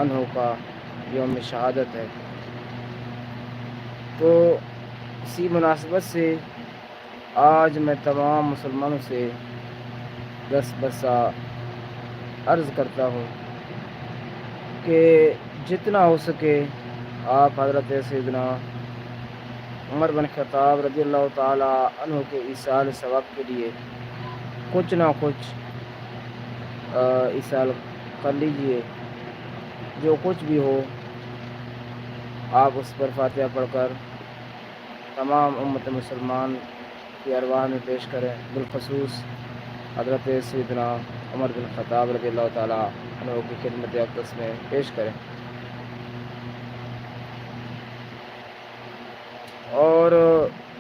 عنہ کا یوم شہادت ہے، تو اسی مناسبت سے آج میں تمام مسلمانوں سے دس بسا عرض کرتا ہوں کہ جتنا ہو سکے آپ حضرت سیدنا عمر بن خطاب رضی اللہ تعالی عنہ کے ایصال ثواب کے لیے کچھ نہ کچھ ایصال کر لیجئے، جو کچھ بھی ہو آپ اس پر فاتحہ پڑھ کر تمام امت مسلمان کی ارواح میں پیش کریں، بالخصوص حضرت سیدنا عمر بن خطاب رضی اللہ تعالی عنہ کی خدمت اقدس میں پیش کریں، اور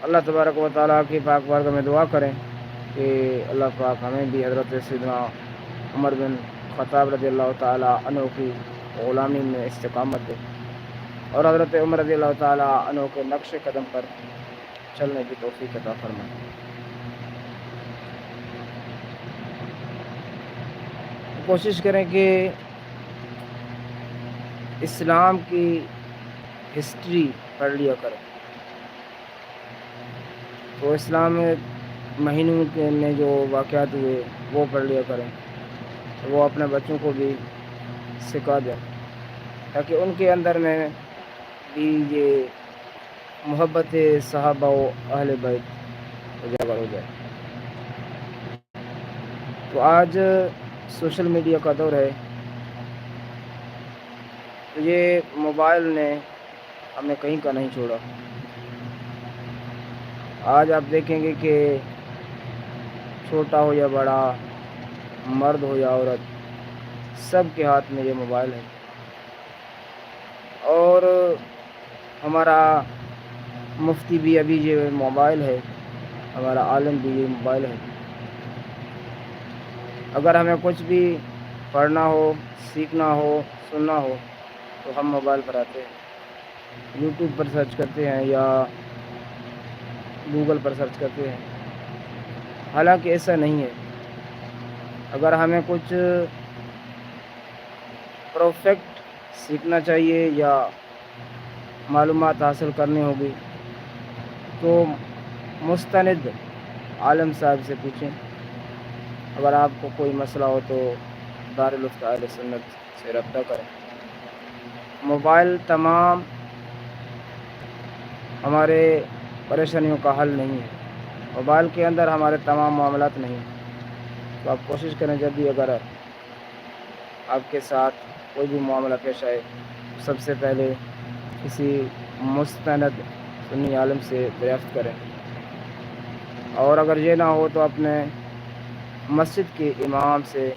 اللہ تبارک و تعالیٰ کی پاک بارگاہ میں دعا کریں کہ اللہ پاک ہمیں بھی حضرت سیدنا عمر بن خطاب رضی اللہ تعالی عنہ کی غلامی میں استقامت دے، اور حضرت عمر رضی اللہ تعالی عنہ کے نقش قدم پر چلنے کی توفیق عطا فرمائے۔ کوشش کریں کہ اسلام کی ہسٹری پڑھ لیا کریں، تو اسلام میں مہینوں کے میں جو واقعات ہوئے وہ پڑھ لیا کریں، تو وہ اپنے بچوں کو بھی سکھا دیں تاکہ ان کے اندر میں بھی یہ محبت صحابہ و اہل بیت اجاگر ہو جائے۔ تو آج سوشل میڈیا کا دور ہے، تو یہ موبائل نے ہمیں کہیں کا نہیں چھوڑا۔ آج آپ دیکھیں گے کہ چھوٹا ہو یا بڑا، مرد ہو یا عورت، سب کے ہاتھ میں یہ موبائل ہے، اور ہمارا مفتی بھی ابھی یہ موبائل ہے، ہمارا عالم بھی یہ موبائل ہے۔ اگر ہمیں کچھ بھی پڑھنا ہو، سیکھنا ہو، سننا ہو تو ہم موبائل پر آتے ہیں، یوٹیوب پر سرچ کرتے ہیں یا گوگل پر سرچ کرتے ہیں، حالانکہ ایسا نہیں ہے۔ اگر ہمیں کچھ پرفیکٹ سیکھنا چاہیے یا معلومات حاصل کرنی ہوگی تو مستند عالم صاحب سے پوچھیں۔ اگر آپ کو کوئی مسئلہ ہو تو دارالفتہ اہل سنت سے رابطہ کریں۔ موبائل تمام ہمارے پریشانیوں کا حل نہیں ہے، موبائل کے اندر ہمارے تمام معاملات نہیں، تو آپ کوشش کریں جب بھی اگر آپ کے ساتھ کوئی بھی معاملہ پیش آئے سب سے پہلے کسی مستند سنی عالم سے دریافت کریں، اور اگر یہ نہ ہو تو اپنے مسجد کے امام سے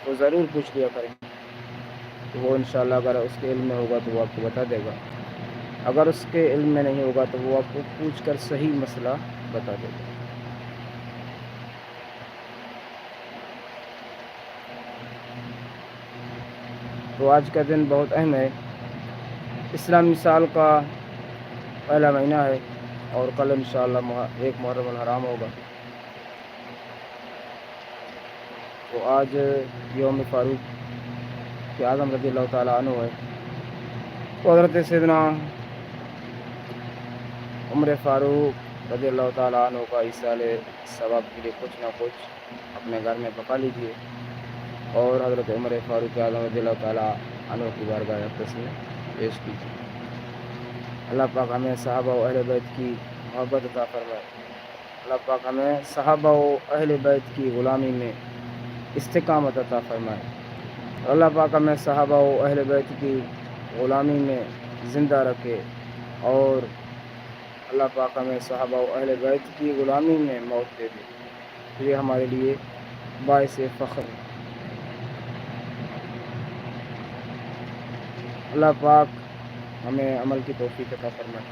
تو ضرور پوچھ لیا کریں، تو وہ انشاءاللہ اگر اس کے علم میں ہوگا تو وہ آپ کو بتا دے گا، اگر اس کے علم میں نہیں ہوگا تو وہ آپ کو پوچھ کر صحیح مسئلہ بتا دے گا۔ تو آج کا دن بہت اہم ہے، اسلامی سال کا پہلا مہینہ ہے، اور کل انشاءاللہ ایک محرم الحرام ہوگا۔ تو آج یوم فاروق اعظم رضی اللہ تعالیٰ عنہ ہے، تو حضرت سیدنا عمر فاروق رضی اللہ تعالیٰ عنہ کا ایصال ثواب کے لیے کچھ نہ کچھ اپنے گھر میں پکا لیجیے، اور حضرت عمر فاروق اعظم رضی اللہ تعالیٰ عنہ کی بارگاہ اقدس میں پیش کیجیے۔ اللہ پاک ہمیں صحابہ و اہل بیت کی محبت عطا فرمائے، اللہ پاک ہمیں صحابہ و اہل بیت کی غلامی میں استقامت عطا فرمائے، اللہ پاک ہمیں صحابہ و اہل بیت کی غلامی میں زندہ رکھے، اور اللہ پاک ہمیں صحابہ و اہل بیت کی غلامی میں موت دے دے، یہ ہمارے لیے باعث فخر ہے۔ اللہ پاک ہمیں عمل کی توفیق عطا فرمائے۔